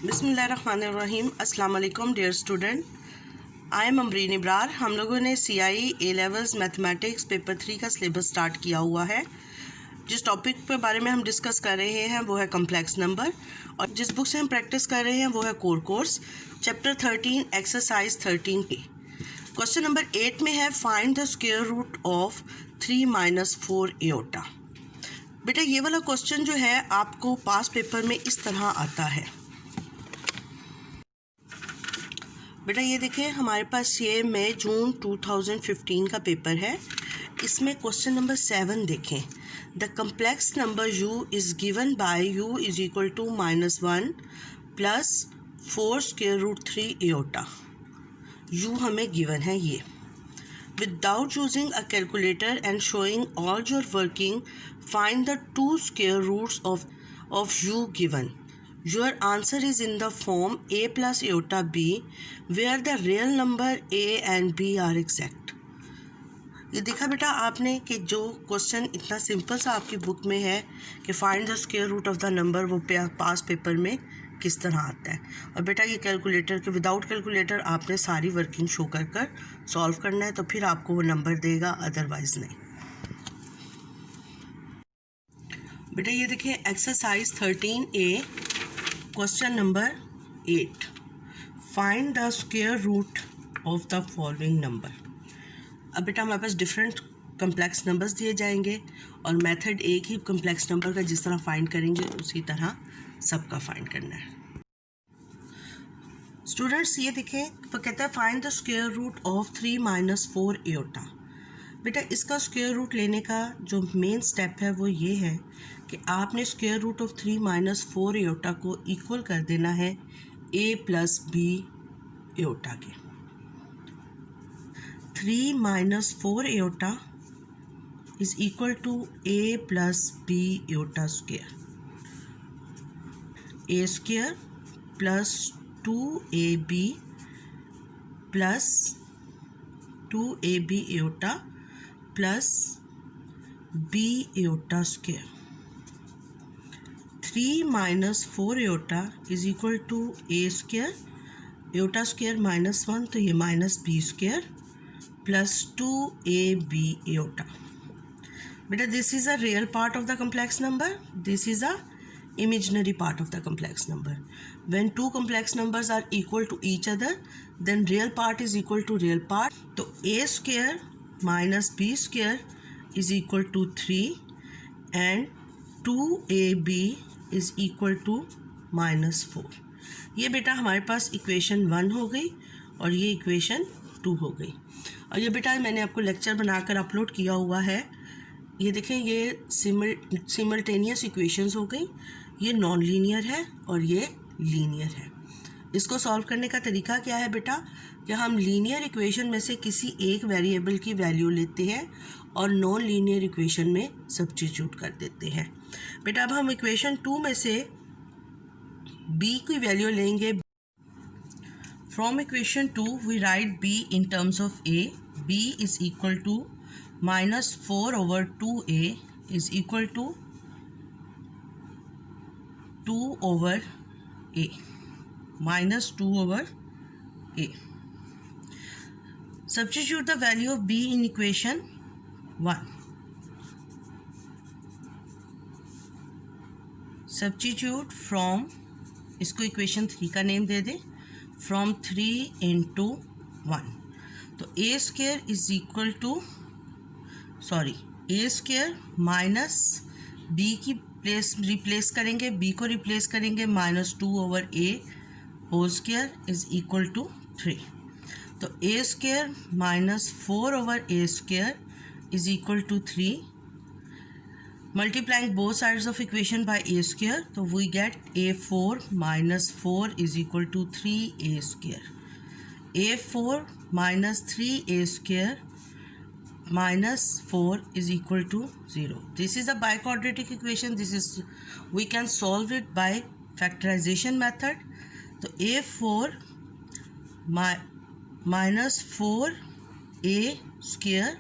बिस्मिल्लाहिर्रहमानिर्रहीम। अस्सलाम वालेकुम dear student, I am Amreen Ibrar. हम लोगों ने CIE A levels mathematics paper 3 का सिलेबस स्टार्ट किया हुआ है। जिस टॉपिक के बारे में हम डिस्कस कर रहे हैं वो है कम्प्लेक्स नंबर, और जिस बुक से हम प्रैक्टिस कर रहे हैं वो है कोर कोर्स चैप्टर 13 एक्सरसाइज 13 की। क्वेश्चन नंबर 8 में है find the square root of 3 - 4 iota. बेटा ये वाला क्वेश्चन जो है आपको पास पेपर में इस तरह आता है। बेटा ये देखिए, हमारे पास ये मई जून 2015 का पेपर है। इसमें क्वेश्चन नंबर 7 देखें। The complex number u is given by u is equal to -1 plus 4 square root 3 iota. u हमें गिवन है ये। Without using a calculator and showing all your working, find the 2 square roots of u given. Your answer is in the form a plus iota b, where the real number a and b are exact. ये देखा बेटा आपने कि जो question इतना simple सा आपकी book में है कि find the square root of the number, वो पास पेपर में किस तरह आता है। और बेटा ये कैलकुलेटर के विदाउट कैलकुलेटर आपने सारी वर्किंग शो कर सॉल्व करना है, तो फिर आपको वो नंबर देगा, अदरवाइज नहीं। बेटा ये देखिए exercise 13A question number 8, find the square root of the following number. अब बेटा हमारे पास डिफरेंट कम्प्लेक्स नंबर्स दिए जाएंगे और मेथड एक ही कम्प्लेक्स नंबर का जिस तरह फाइंड करेंगे उसी तरह सबका फाइंड करना है। स्टूडेंट्स ये देखें, वो कहता है find the square root of 3 - 4 iota. बेटा इसका स्क्वायर रूट लेने का जो मेन स्टेप है वो ये है कि आपने स्क्वायर रूट ऑफ 3 - 4 एओटा को इक्वल कर देना है a + b एओटा के। 3 - 4 iota is equal to a + b iota square. a square plus 2ab plus 2ab iota plus b iota square. 3 - 4 iota is equal to a square, iota square -1 तो ये -b square plus 2ab iota. बेटा this is a real part of the complex number, this is a imaginary part of the complex number. When two complex numbers are equal to each other, then real part is equal to real part. तो a square minus b square is equal to 3 and 2ab is equal to -4. ये बेटा हमारे पास equation 1 हो गई और ये equation 2 हो गई। और ये बेटा मैंने आपको लेक्चर बनाकर अपलोड किया हुआ है। ये देखें, ये सिमल्टेनियस इक्वेशंस हो गई। ये नॉन लीनियर है और ये लीनियर है। इसको सॉल्व करने का तरीका क्या है बेटा, कि हम लीनियर इक्वेशन में से किसी एक वेरिएबल की वैल्यू लेते हैं और नॉन लीनियर इक्वेशन में सब्स्टिट्यूट कर देते हैं। बेटा अब हम इक्वेशन 2 में से b की वैल्यू लेंगे। From equation 2 we write b in terms of a. b is equal to -4/2a is equal to 2/a, -2/a. Substitute the value of b in equation 1. Substitute from, इसको equation 3 का name दे दे, from 3 into 1. तो a square is equal to a square minus b की replace करेंगे, b को replace करेंगे -2/a whole square is equal to 3। तो a square -4/a square is equal to 3। Multiplying both sides of equation by a square, तो we get a4 - 4 is equal to 3a square. a4 - 3a square -4 is equal to 0. This is a biquadratic equation. We can solve it by factorization method. So a4 minus 4a square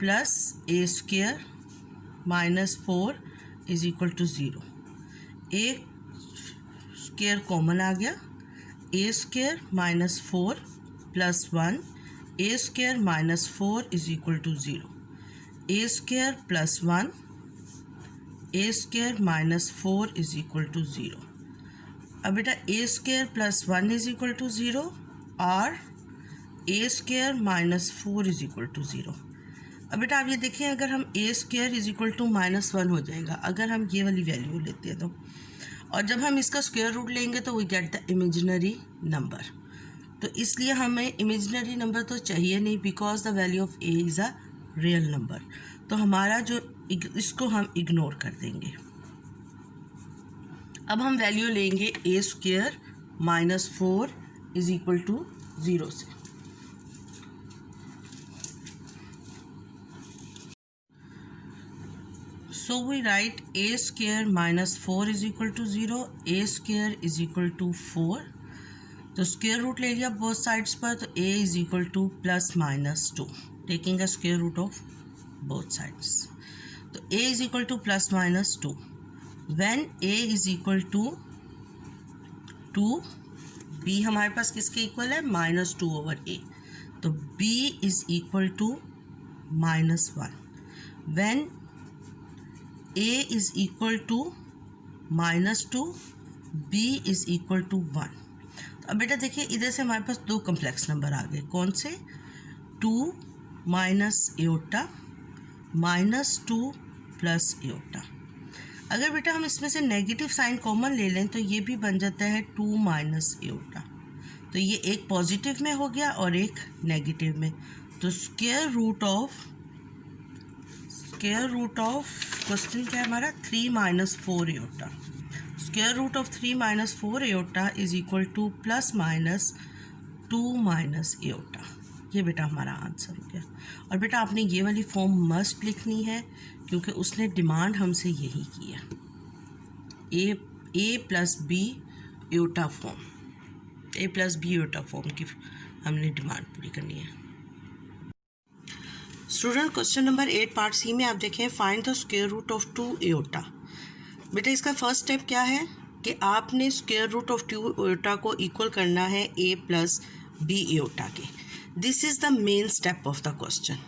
plus a square minus 4 is equal to 0. a square common आ गया, a square minus 4 plus 1, a square minus 4 is equal to 0, a square plus 1, a square minus 4 is equal to 0। अब बेटा a square plus 1 is equal to 0 और a square minus 4 is equal to 0। अब बेटा आप ये देखें, अगर हम a square is equal to -1 हो जाएगा अगर हम ये वाली वैल्यू लेते हैं तो, और जब हम इसका स्क्वायर रूट लेंगे तो we get the imaginary number. तो इसलिए हमें इमेजिनरी नंबर तो चाहिए नहीं, because the value of a is a real number. तो हमारा जो इसको हम इग्नोर कर देंगे। अब हम वैल्यू लेंगे a square minus 4 is equal to 0 से। So we write a square minus 4 is equal to 0, a square is equal to 4। तो स्क्वायर रूट ले लिया बोथ साइड्स पर, तो a is equal to plus minus 2, taking a square root of both sides. तो a is equal to plus minus 2 when a is equal to 2, b हमारे पास किसके equal है, -2 over a। तो b is equal to -1 when a is equal to -2, b is equal to 1। तो अब बेटा देखिए इधर से हमारे पास दो कम्प्लेक्स नंबर आ गए, कौन से, 2 माइनस एओटा -2 प्लस एओटा। अगर बेटा हम इसमें से नेगेटिव साइन कॉमन ले लें तो ये भी बन जाता है 2 माइनस एओटा। तो ये एक पॉजिटिव में हो गया और एक नेगेटिव में। तो स्क्वायर रूट ऑफ क्वेश्चन क्या है हमारा, 3 माइनस 4 एओटा। Square root of 3 minus 4 iota is equal to plus minus 2 minus iota. ये बेटा हमारा आंसर हो गया। और बेटा आपने ये वाली फॉर्म मस्ट लिखनी है क्योंकि उसने डिमांड हमसे यही की है, a plus b iota form, a plus b iota form की हमने डिमांड पूरी करनी है। Student question number 8 part c में आप देखें, find the square root of 2 iota. बेटा इसका फर्स्ट स्टेप क्या है कि आपने स्क्वायर रूट ऑफ 2 एओटा को इक्वल करना है a प्लस बी एओटा के। This is the main step of the question.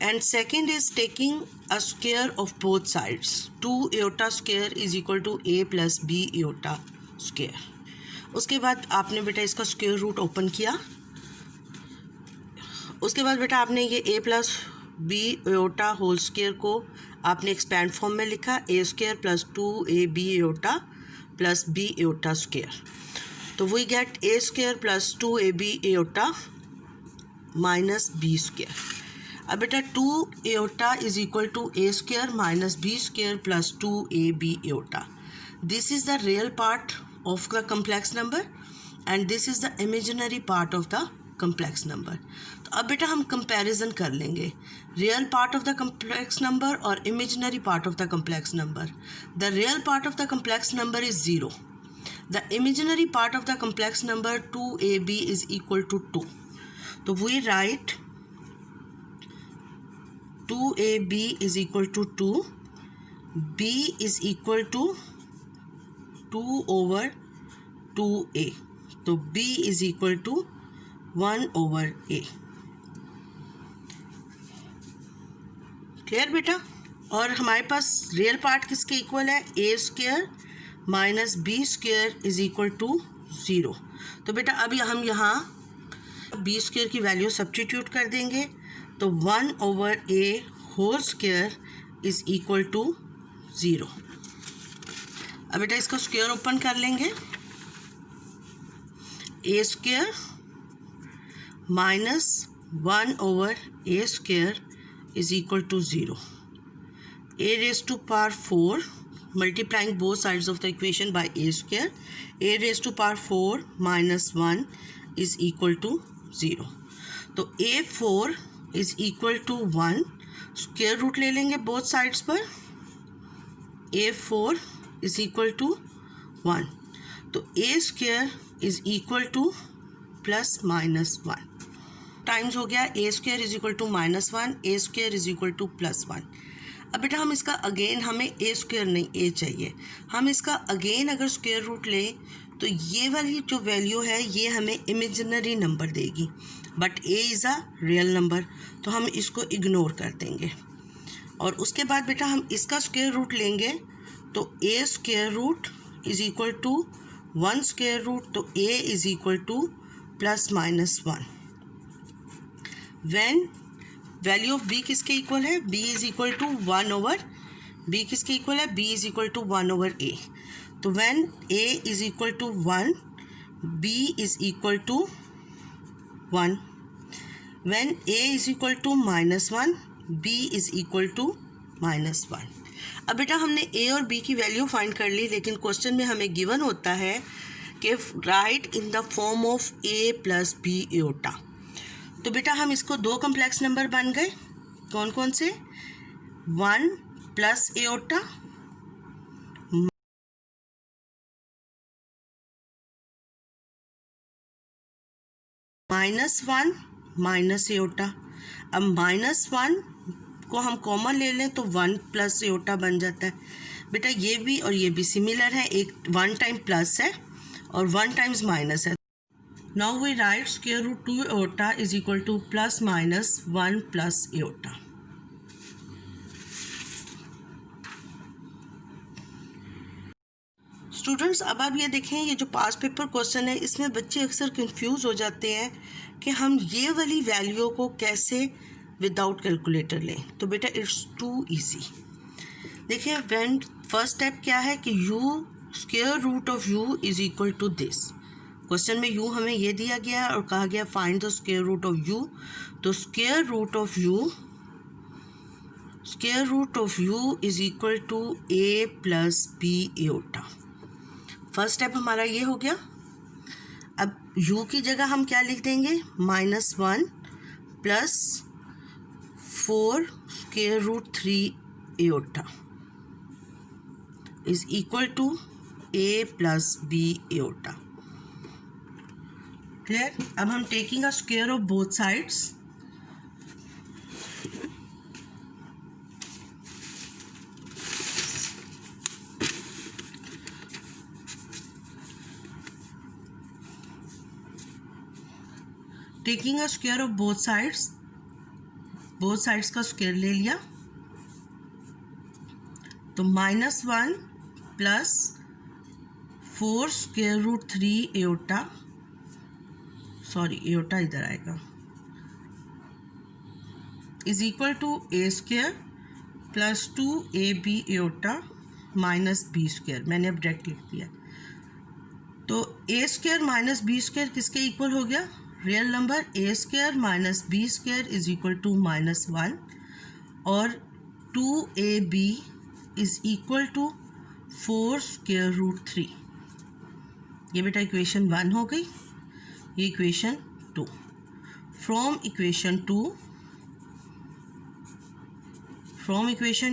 And second is taking a square of both sides. 2 iota square is equal to a plus b iota square. उसके बाद आपने बेटा इसका square root open किया। उसके बाद बेटा आपने ये a plus b iota whole square को आपने एक्सपैंड फॉर्म में लिखा, a square plus 2ab iota plus b iota square. तो we get a square plus 2ab iota minus b square. अब बेटा 2 iota is equal to a square minus b square plus 2ab iota. This is the real part of the complex number and this is the imaginary part of the complex number. तो अब बेटा हम comparison कर लेंगे real part of the complex number और imaginary part of the complex number. The real part of the complex number is 0, the imaginary part of the complex number 2ab is equal to 2। तो we write 2ab is equal to 2, b is equal to 2 over 2a। तो b is equal to 1 over a। Clear बेटा। और हमारे पास real part किसके equal है, a square minus b square is equal to 0। तो बेटा अभी हम यहाँ बी स्क्वायर की वैल्यू सब्स्टिट्यूट कर देंगे। तो 1 over a whole square is equal to 0। अब बेटा इसको स्क्वायर ओपन कर लेंगे, a square minus 1 over a square is equal to 0, a raised to power 4 multiplying both sides of the equation by a square, a raised to power 4 minus 1 is equal to 0। तो a4 is equal to 1, square root ले लेंगे both sides पर, a4 is equal to 1। तो a स्क्वायर is equal to plus minus 1 times हो गया a square is equal to -1, a square is equal to +1। अब बेटा हम इसका अगेन, हमें ए स्क्वायर नहीं ए चाहिए, हम इसका अगेन अगर स्क्वायर रूट लें तो ये वाली जो वैल्यू है ये हमें इमेजिनरी नंबर देगी, but A is a real number, तो हम इसको इग्नोर कर देंगे। और उसके बाद बेटा हम इसका स्क्वायर रूट लेंगे तो a square root is equal to 1 square root, तो a is equal to ±1। When value of b किसके इक्वल है, b is equal to 1 over, b किसके इक्वल है, b is equal to 1 over a. तो when a is equal to 1, b is equal to 1। When a is equal to -1, b is equal to -1। अब बेटा हमने ए और B की value find कर ली, लेकिन क्वेश्चन में हमें गिवन होता है कि write in the form of a plus b iota. तो बेटा हम इसको दो कम्प्लेक्स नंबर बन गए, कौन कौन से, 1 प्लस एओटा -1 माइनस एओटा। अब -1 को हम कॉमन ले लें तो 1 प्लस एओटा बन जाता है। बेटा ये भी और ये भी सिमिलर है, एक 1 टाइम प्लस है और 1 टाइम्स माइनस है। Now we write square root 2 iota is equal to ±1 plus iota. Students अब आप ये देखें, ये जो पास पेपर क्वेश्चन है इसमें बच्चे अक्सर कंफ्यूज हो जाते हैं कि हम ये वाली वैल्यू को कैसे विदाउट कैलकुलेटर लें। तो बेटा इट्स टू इजी। देखिए व्हेन फर्स्ट स्टेप क्या है कि u square root of u is equal to this. Question में u हमें ये दिया गया है और कहा गया find the square root of u। तो square root of u is equal to a plus b iota. First step हमारा ये हो गया। अब u की जगह हम क्या लिख देंगे, -1 plus 4 square root 3 iota is equal to a plus b iota. Clear. अब हम taking a square of both sides, taking a square of both sides का स्क्वायर ले लिया तो -1 plus 4 square root 3 iota, sorry iota इधर आएगा, is equal to a square plus 2ab iota minus b square. मैंने अब डायरेक्ट लिख दिया। तो a square minus b square किसके इक्वल हो गया, real number, a square minus b square is equal to -1 और 2ab is equal to 4 square root 3। ये बेटा इक्वेशन 1 हो गई, ये equation 2। From equation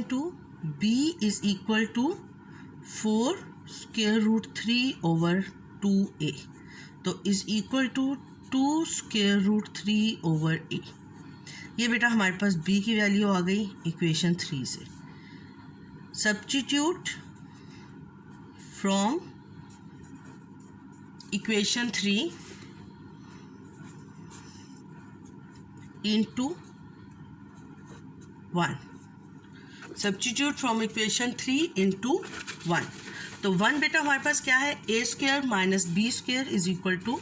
2 b is equal to 4 square root 3 over 2a, तो is equal to 2 square root 3 over a। ये बेटा हमारे पास b की वैल्यू आ गई इक्वेशन 3 से। Substitute from equation 3 into 1। Substitute from equation 3 into 1। तो 1 बेटा हमारे पास क्या है, a square minus b square is equal to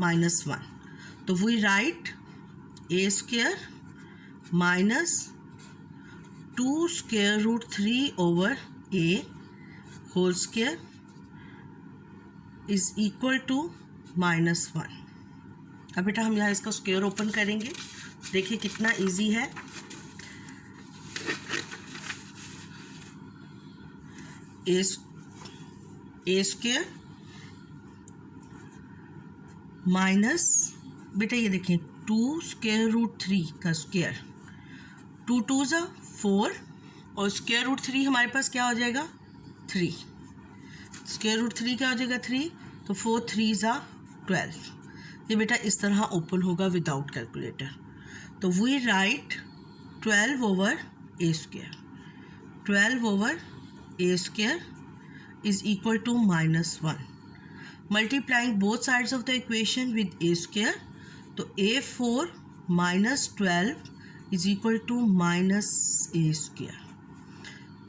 -1। तो we write a square minus 2 square root 3 over a whole square is equal to -1। अब बेटा हम यहाँ इसका स्क्वायर ओपन करेंगे, देखिए कितना इजी है। ए स्क्वायर माइनस, बेटा ये देखिए 2 स्क्वायर रूट 3 का स्क्वायर, 2 2 ज़ा 4 और स्क्वायर रूट 3 हमारे पास क्या हो जाएगा 3, स्क्वायर रूट 3 क्या हो जाएगा 3, तो 4 3 ज़ा 12। ये बेटा इस तरह ओपन होगा विदाउट कैलकुलेटर। तो we write 12 over a square. 12/a² is equal to -1. Multiplying both sides of the equation with a², तो a4 minus 12 is equal to -a².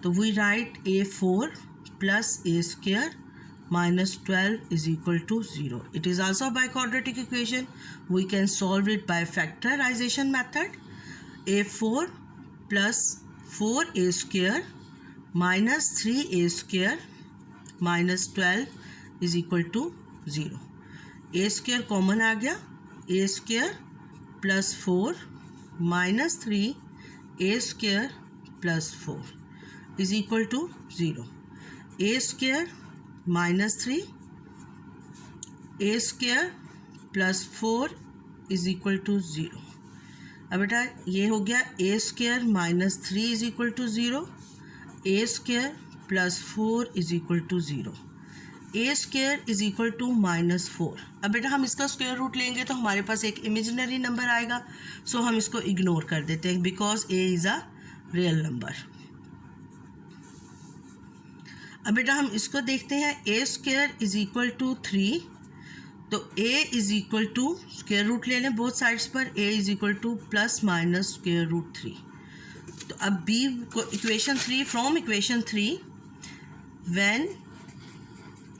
तो we write a4 plus a² minus 12 is equal to 0. It is also by quadratic equation. We can solve it by factorization method. a4 plus 4a² minus 3a² minus 12 is equal to 0. a² common आ गया. a² plus 4 minus 3a² plus 4 is equal to 0. a² minus 3 a² plus 4 is equal to 0. अब बेटा ये हो गया a² minus 3 is equal to 0. a² plus 4 is equal to 0. a² is equal to -4. अब बेटा हम इसका स्क्वायर रूट लेंगे तो हमारे पास एक इमेजिनरी नंबर आएगा, सो हम इसको इग्नोर कर देते हैं because a is a real number. अब बेटा हम इसको देखते हैं. a² is equal to 3, तो a is equal to square root ले लें बोथ साइड्स पर. a is equal to plus minus square root 3. तो अब b को equation 3 from equation 3 when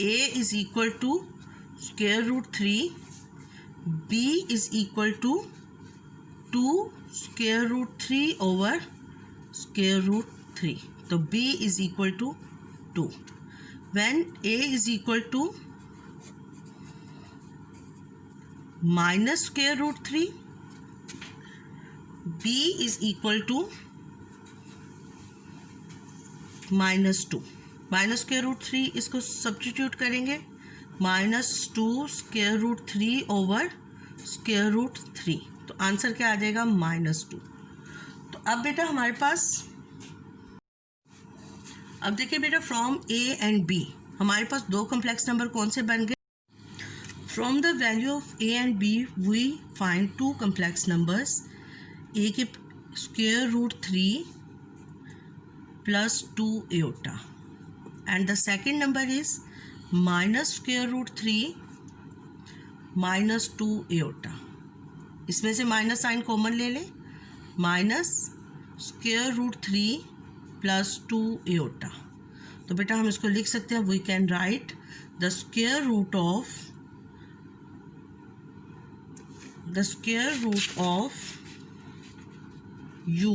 a is equal to square root 3 b is equal to 2 square root 3 over square root 3. तो b is equal to 2. When a is equal to minus square root 3, b is equal to -2. Minus square root 3 इसको substitute करेंगे. -2 square root 3 over square root 3. तो answer क्या आ जाएगा? -2. तो अब बेटा हमारे पास, अब देखिए बेटा फ्रॉम a एंड b हमारे पास दो कॉम्प्लेक्स नंबर कौन से बन गए? From the value of a and b, we find two complex numbers. a के square root 3 plus 2 iota, and the second number is minus square root 3 minus 2 iota. इसमें से minus sign common ले लें. Minus square root 3 plus 2 iota. तो बेटा हम इसको लिख सकते हैं. We can write the square root of the square root of u.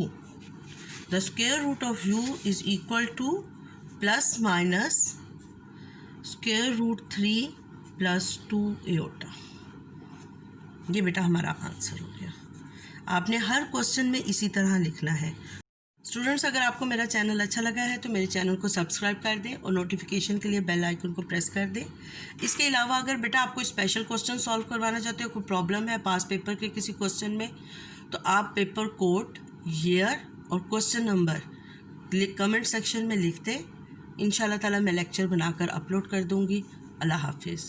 The square root of u is equal to plus minus square root 3 plus 2 iota. ये बेटा हमारा आंसर हो गया. आपने हर क्वेश्चन में इसी तरह लिखना है. स्टूडेंट्स, अगर आपको मेरा चैनल अच्छा लगा है तो मेरे चैनल को सब्सक्राइब कर दें और नोटिफिकेशन के लिए बेल आइकन को प्रेस कर दें. इसके अलावा अगर बेटा आप कोई स्पेशल क्वेश्चन सॉल्व करवाना चाहते हो, कोई प्रॉब्लम है पास पेपर के किसी क्वेश्चन में, तो आप पेपर कोड, ईयर और क्वेश्चन नंबर कमेंट सेक्शन में लिख दें. इंशाल्लाह ताला मैं लेक्चर बनाकर अपलोड कर दूँगी. अल्लाह हाफिज़.